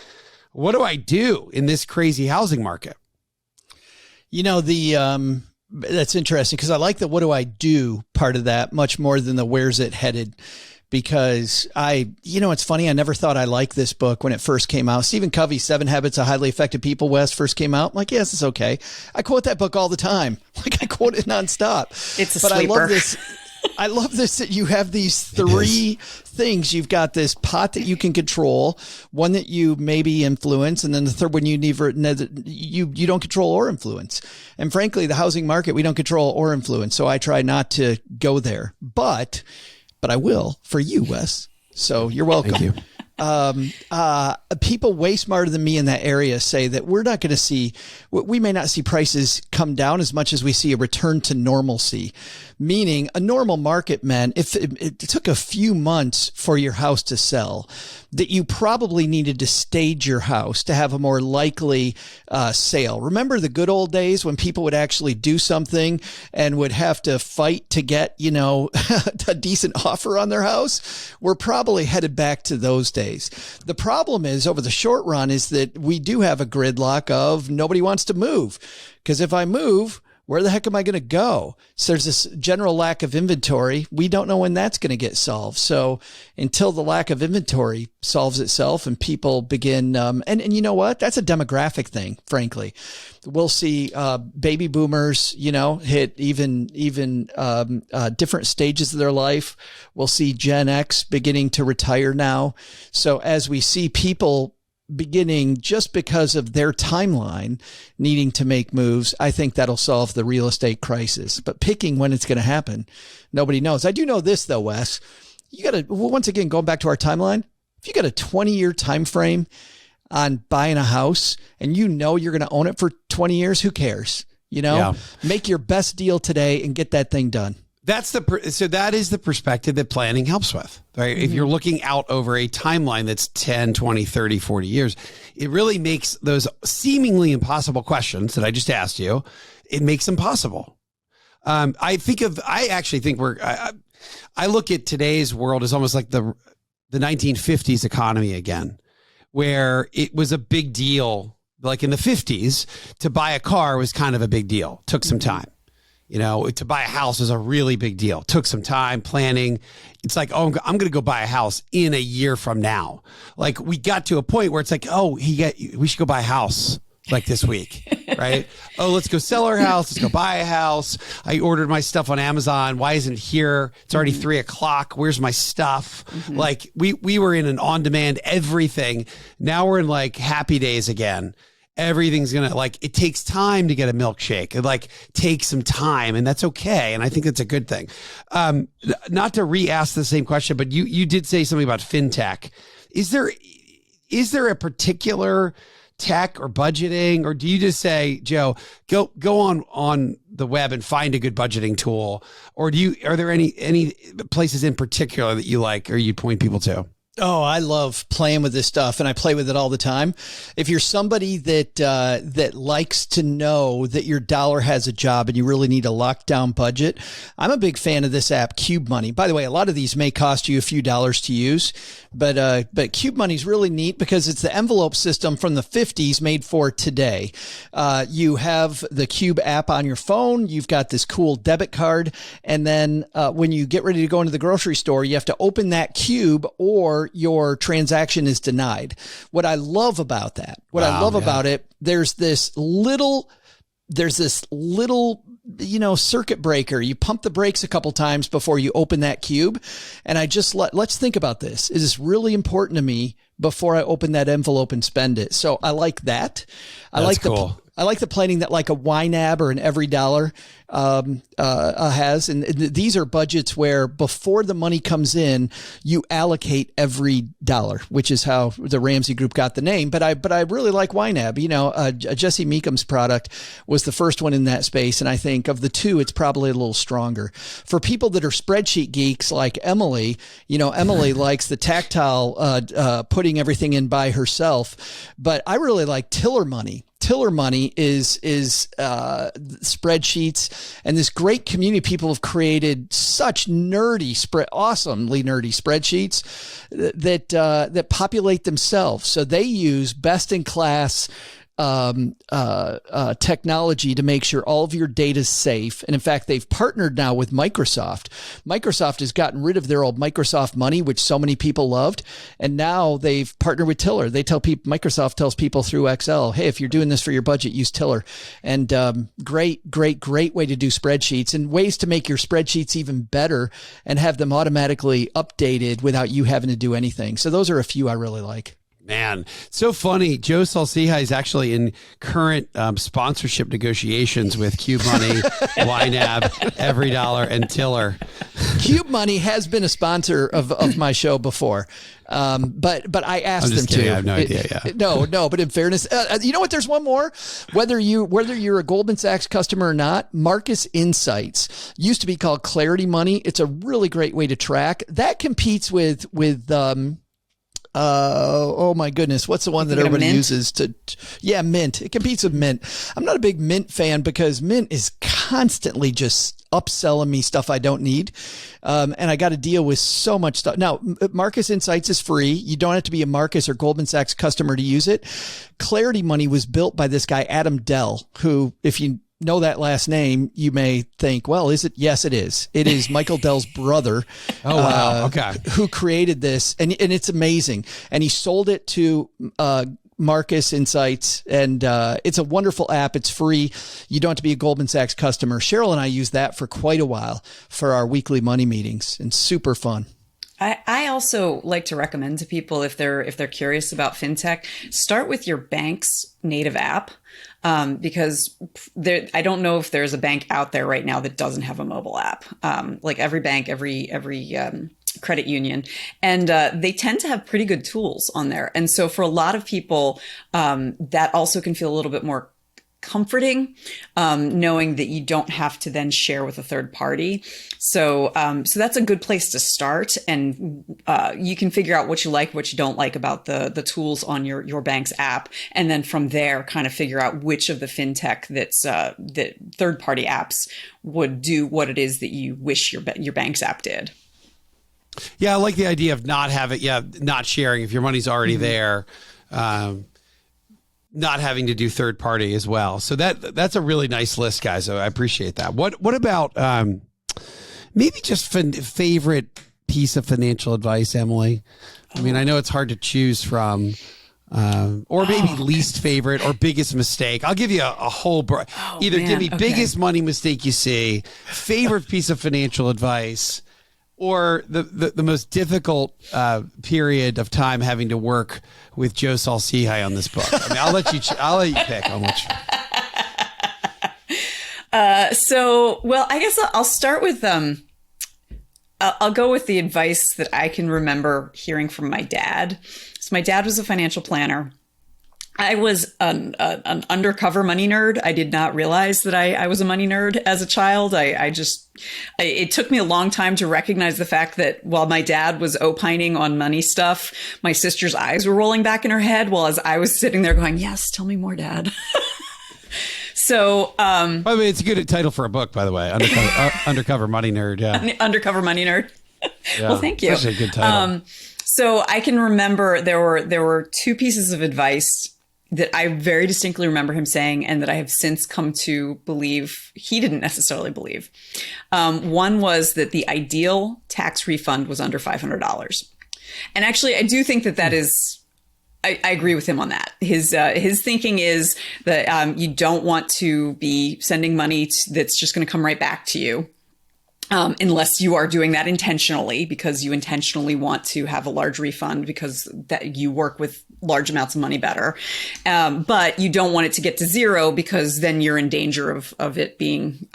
what do I do in this crazy housing market? You know, that's interesting because I like the what do I do part of that much more than the where's it headed. Because it's funny. I never thought I liked this book when it first came out. Stephen Covey's 7 Habits of Highly Effective People, Wes, first came out. I'm like, yes, it's okay. I quote that book all the time. Like I quote it nonstop. It's a but sleeper. I love this that you have these 3 things. You've got this pot that you can control, one that you maybe influence, and then the third one you don't control or influence. And frankly, the housing market, we don't control or influence. So I try not to go there. But I will for you, Wes. So you're welcome. Thank you. People way smarter than me in that area say that we may not see prices come down as much as we see a return to normalcy. Meaning a normal market meant if it took a few months for your house to sell, that you probably needed to stage your house to have a more likely sale. Remember the good old days when people would actually do something and would have to fight to get, a decent offer on their house? We're probably headed back to those days. The problem is over the short run is that we do have a gridlock of nobody wants to move, because if I move, where the heck am I going to go? So there's this general lack of inventory. We don't know when that's going to get solved. So until the lack of inventory solves itself and people begin, and you know what? That's a demographic thing, frankly. We'll see baby boomers, hit even different stages of their life. We'll see Gen X beginning to retire now. So as we see people beginning just because of their timeline needing to make moves, I think that'll solve the real estate crisis. But picking when it's going to happen, nobody knows. I do know this though, Wes. You got to, once again, going back to our timeline, if you got a 20-year time frame on buying a house and you're going to own it for 20 years, who cares? Make your best deal today and get that thing done. So that is the perspective that planning helps with, right? Mm-hmm. If you're looking out over a timeline that's 10, 20, 30, 40 years, it really makes those seemingly impossible questions that I just asked you, it makes them possible. I look at today's world as almost like the 1950s economy again, where it was a big deal. Like in the 50s, to buy a car was kind of a big deal. Took some time. To buy a house is a really big deal. Took some time planning. It's like, I'm going to go buy a house in a year from now. Like we got to a point where it's like, we should go buy a house like this week, right? Let's go sell our house. Let's go buy a house. I ordered my stuff on Amazon. Why isn't it here? It's already 3:00. Where's my stuff? Mm-hmm. Like we were in an on-demand everything. Now we're in like happy days again. Everything's going to it takes time to get a milkshake. It takes some time, and that's okay. And I think that's a good thing. Not to re-ask the same question, but you did say something about fintech. Is there a particular tech or budgeting, or do you just say, Joe, go on the web and find a good budgeting tool? Or are there any places in particular that you like, or you point people to? Oh, I love playing with this stuff, and I play with it all the time. If you're somebody that likes to know that your dollar has a job and you really need a lockdown budget, I'm a big fan of this app, Cube Money. By the way, a lot of these may cost you a few dollars to use, but Cube Money is really neat because it's the envelope system from the 50s made for today. You have the Cube app on your phone. You've got this cool debit card, and then when you get ready to go into the grocery store, you have to open that cube or your transaction is denied. What I love about that, about it, there's this little, circuit breaker. You pump the brakes a couple times before you open that cube. And let's think about this. Is this really important to me before I open that envelope and spend it? So I like that. That's cool. I like the planning that like a YNAB or an Every Dollar has. And these are budgets where before the money comes in, you allocate every dollar, which is how the Ramsey Group got the name. But I really like YNAB. Jesse Meekham's product was the first one in that space. And I think of the two, it's probably a little stronger. For people that are spreadsheet geeks like Emily, Emily likes the tactile putting everything in by herself. But I really like Tiller Money. Tiller Money is spreadsheets, and this great community of people have created such awesomely nerdy spreadsheets that populate themselves. So they use best in class technology to make sure all of your data is safe. And in fact, they've partnered now with Microsoft. Microsoft has gotten rid of their old Microsoft Money, which so many people loved. And now they've partnered with Tiller. Microsoft tells people through Excel, hey, if you're doing this for your budget, use Tiller. And great way to do spreadsheets and ways to make your spreadsheets even better and have them automatically updated without you having to do anything. So those are a few I really like. Man, so funny. Joe Saul-Sehy is actually in current sponsorship negotiations with Cube Money, YNAB, EveryDollar, and Tiller. Cube Money has been a sponsor of my show before, but I asked them kidding. to. I have no idea. Yeah. No. But in fairness, you know what? There's one more. Whether you're a Goldman Sachs customer or not, Marcus Insights used to be called Clarity Money. It's a really great way to track. That competes with oh my goodness, what's the one that everybody uses Mint. It competes with Mint. I'm not a big Mint fan because Mint is constantly just upselling me stuff I don't need. And I got to deal with so much stuff. Now, Marcus Insights is free. You don't have to be a Marcus or Goldman Sachs customer to use it. Clarity Money was built by this guy, Adam Dell, who, if you know that last name, you may think, well, is it? Yes, it is. It is Michael Dell's brother. Oh, wow. Okay. Who created this. And it's amazing. And he sold it to Marcus Insights. And it's a wonderful app. It's free. You don't have to be a Goldman Sachs customer. Cheryl and I use that for quite a while for our weekly money meetings, and super fun. I also like to recommend to people, if they're curious about fintech, start with your bank's native app. Because I don't know if there's a bank out there right now that doesn't have a mobile app. Like every bank, every credit union, and they tend to have pretty good tools on there. And so for a lot of people, that also can feel a little bit more comforting, knowing that you don't have to then share with a third party. So that's a good place to start. And you can figure out what you like, what you don't like about the tools on your bank's app. And then from there, kind of figure out which of the fintech that third party apps would do what it is that you wish your bank's app did. Yeah, I like the idea of not sharing if your money's already there. Not having to do third party as well. So that's a really nice list, guys. So I appreciate that. What about maybe just favorite piece of financial advice, Emily? I mean, I know it's hard to choose from, or maybe least favorite or biggest mistake. I'll give you a whole, give me biggest money mistake you see, favorite piece of financial advice, or the most difficult period of time having to work with Joe Saul-Sehy on this book. I mean, I'll let you pick on which. Well, I guess I'll start with I'll go with the advice that I can remember hearing from my dad. So my dad was a financial planner. I was an undercover money nerd. I did not realize that I was a money nerd as a child. It took me a long time to recognize the fact that while my dad was opining on money stuff, my sister's eyes were rolling back in her head while as I was sitting there going, yes, tell me more, Dad. So, by the way, it's a good title for a book, by the way. Undercover money nerd. Yeah. Undercover money nerd. Yeah, well, thank you. That's a good title. So I can remember there were two pieces of advice that I very distinctly remember him saying, and that I have since come to believe he didn't necessarily believe. One was that the ideal tax refund was under $500. And actually, I do think that is, I agree with him on that. His thinking is that you don't want to be sending money that's just going to come right back to you. Unless you are doing that intentionally, because you intentionally want to have a large refund because that you work with large amounts of money better. But you don't want it to get to zero because then you're in danger of it being,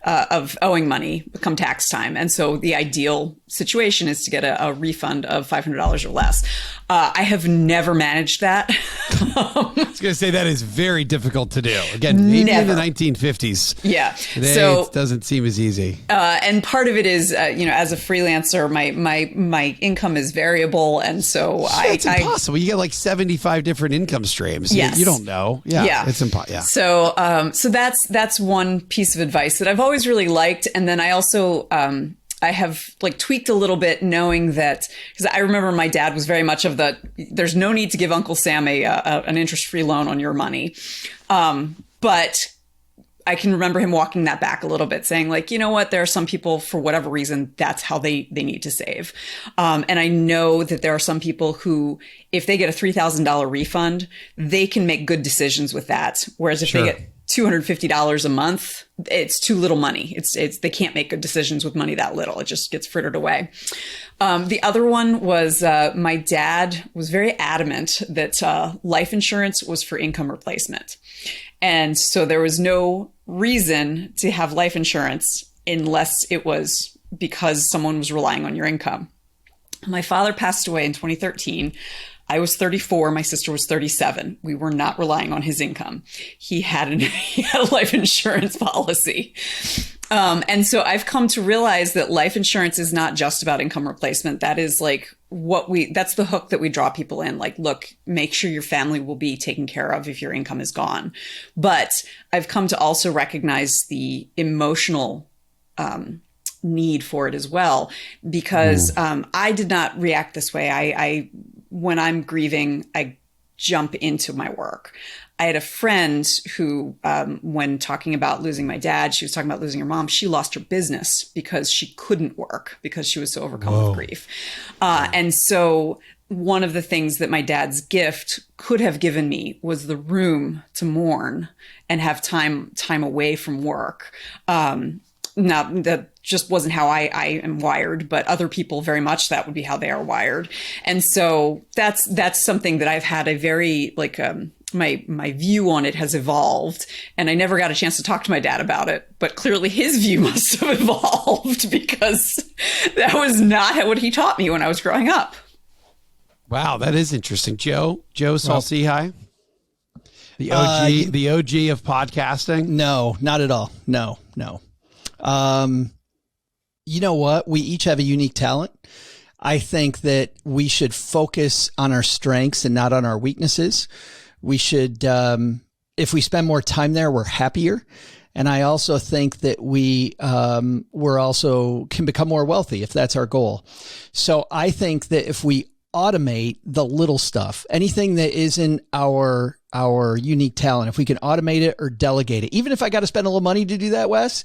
of owing money come tax time. And so the ideal situation is to get a refund of $500 or less. I have never managed that. I was going to say that is very difficult to do. Again, maybe in the 1950s. Yeah. Today, it doesn't seem as easy. And part of it is, as a freelancer, my income is variable. And so it's impossible. You get like 75 different income streams. Yes. You don't know. Yeah. It's impossible. Yeah. So that's one piece of advice that I've always really liked. And then I also, I have tweaked a little bit, knowing that, because I remember my dad was very much of there's no need to give Uncle Sam an interest-free loan on your money. But I can remember him walking that back a little bit, saying you know what, there are some people, for whatever reason, that's how they need to save. And I know that there are some people who, if they get a $3,000 refund, they can make good decisions with that. Whereas if they get $250 a month, it's too little money. It's they can't make good decisions with money that little. It just gets frittered away. The other one was my dad was very adamant that life insurance was for income replacement. And so there was no reason to have life insurance unless it was because someone was relying on your income. My father passed away in 2013. I was 34. My sister was 37. We were not relying on his income. He had a life insurance policy. And so I've come to realize that life insurance is not just about income replacement. That is like that's the hook that we draw people in. Like, look, make sure your family will be taken care of if your income is gone. But I've come to also recognize the emotional need for it as well, because I did not react this way. I when I'm grieving, I jump into my work. I had a friend who, when talking about losing my dad, she was talking about losing her mom. She lost her business because she couldn't work because she was so overcome with grief. And so one of the things that my dad's gift could have given me was the room to mourn and have time away from work. Now, that just wasn't how I am wired, but other people very much that would be how they are wired. And so that's something that I've had a very my view on it has evolved, and I never got a chance to talk to my dad about it, but clearly his view must have evolved because that was not what he taught me when I was growing up. Wow, that is interesting. Joe Saul-Sehy, the OG of podcasting. No, not at all. No. You know what? We each have a unique talent. I think that we should focus on our strengths and not on our weaknesses. We should, if we spend more time there, we're happier. And I also think that we're also can become more wealthy if that's our goal. So I think that if we automate the little stuff, anything that isn't our unique talent, if we can automate it or delegate it, even if I got to spend a little money to do that, Wes,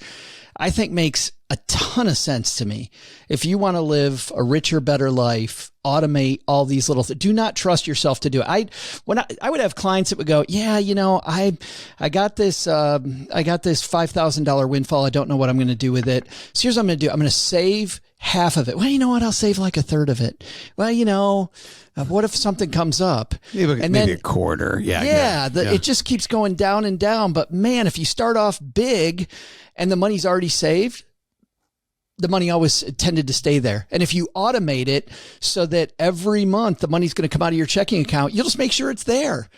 I think makes a ton of sense to me. If you want to live a richer, better life, automate all these little things. Do not trust yourself to do it. I would have clients that would go, yeah, I got this $5,000 windfall. I don't know what I'm going to do with it. So here's what I'm going to do. I'm going to save half of it. Well, you know what? I'll save like a third of it. Well, what if something comes up? Maybe a quarter. It just keeps going down and down. But man, if you start off big and the money's already saved, the money always tended to stay there. And if you automate it so that every month the money's going to come out of your checking account, you'll just make sure it's there.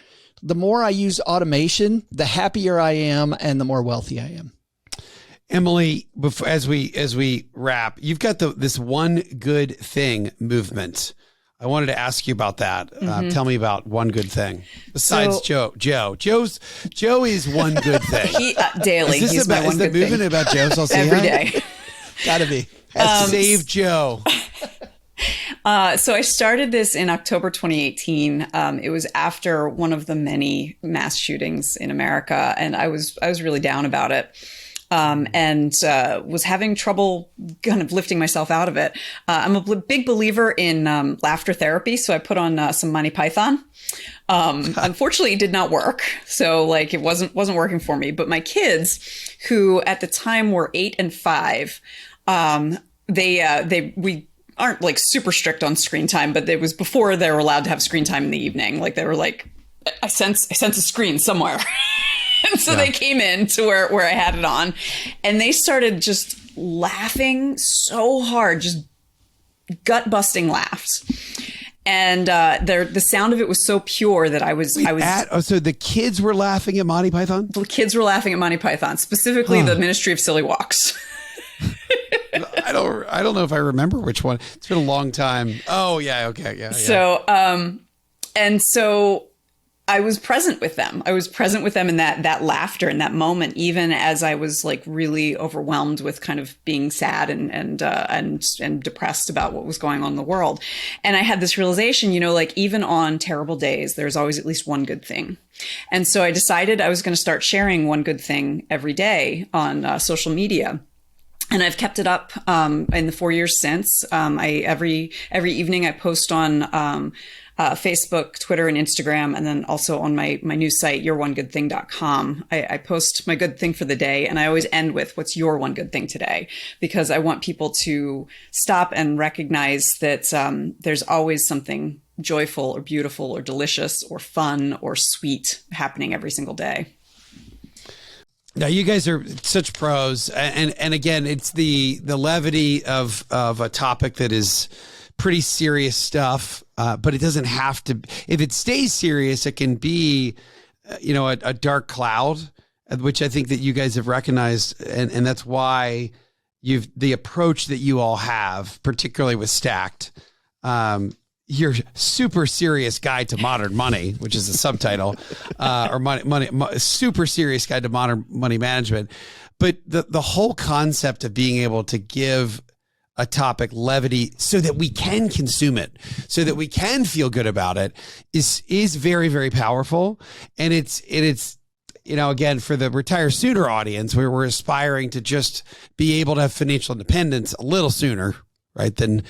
The more I use automation, the happier I am and the more wealthy I am. Emily, as we wrap, you've got this one good thing movement. I wanted to ask you about that. Tell me about one good thing besides Joe. Joe is one good thing. He daily. Is the movement about Joe Saul-Sehy? Every day. Gotta be. Save Joe. So I started this in October 2018. It was after one of the many mass shootings in America, and I was really down about it. And was having trouble kind of lifting myself out of it. I'm a big believer in laughter therapy, so I put on some Monty Python. Unfortunately, it did not work, so it wasn't working for me. But my kids, who at the time were 8 and 5, we aren't super strict on screen time, but it was before they were allowed to have screen time in the evening. They were like, I sense a screen somewhere. And so they came in to where I had it on, and they started just laughing so hard, just gut busting laughs. And the sound of it was so pure that I was. So the kids were laughing at Monty Python? The kids were laughing at Monty Python, specifically the Ministry of Silly Walks. I don't know if I remember which one. It's been a long time. Oh yeah, okay, yeah. So and so I was present with them. I was present with them in that laughter in that moment, even as I was really overwhelmed with kind of being sad and depressed about what was going on in the world. And I had this realization, even on terrible days, there's always at least one good thing. And so I decided I was going to start sharing one good thing every day on social media. And I've kept it up in the 4 years since. Every evening I post on Facebook, Twitter, and Instagram, and then also on my new site, yourOneGoodThing.com. I post my good thing for the day, and I always end with, what's your one good thing today? Because I want people to stop and recognize that there's always something joyful or beautiful or delicious or fun or sweet happening every single day. Now, you guys are such pros, and again, it's the levity of a topic that is pretty serious stuff, but it doesn't have to. If it stays serious, it can be, a dark cloud, which I think that you guys have recognized, and that's why the approach that you all have, particularly with Stacked. Your super serious guide to modern money, which is the subtitle, or money, super serious guide to modern money management. But the whole concept of being able to give a topic levity so that we can consume it, so that we can feel good about it is very, very powerful. And it's, again, for the retire sooner audience, where we're aspiring to just be able to have financial independence a little sooner, right? Than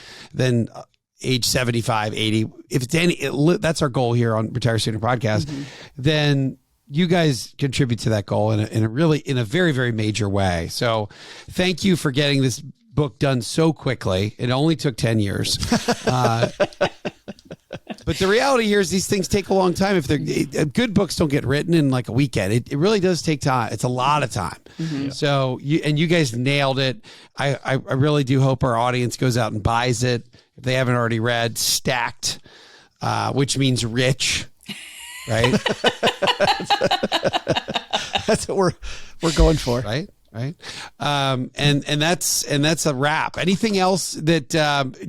age 75, 80. If it's that's our goal here on Retire Sooner podcast, then you guys contribute to that goal in a very, very major way. So thank you for getting this book done so quickly. It only took 10 years. But the reality here is these things take a long time. If they're good, books don't get written in like a weekend. It really does take time. It's a lot of time. Mm-hmm. So you guys nailed it. I really do hope our audience goes out and buys it. If they haven't already read Stacked, which means rich, right? That's what we're going for. Right. And that's a wrap. Anything else that,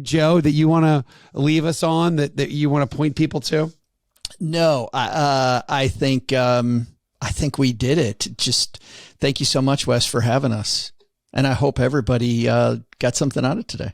Joe, that you want to leave us on that you want to point people to? No, I think we did it. Just thank you so much, Wes, for having us. And I hope everybody got something out of today.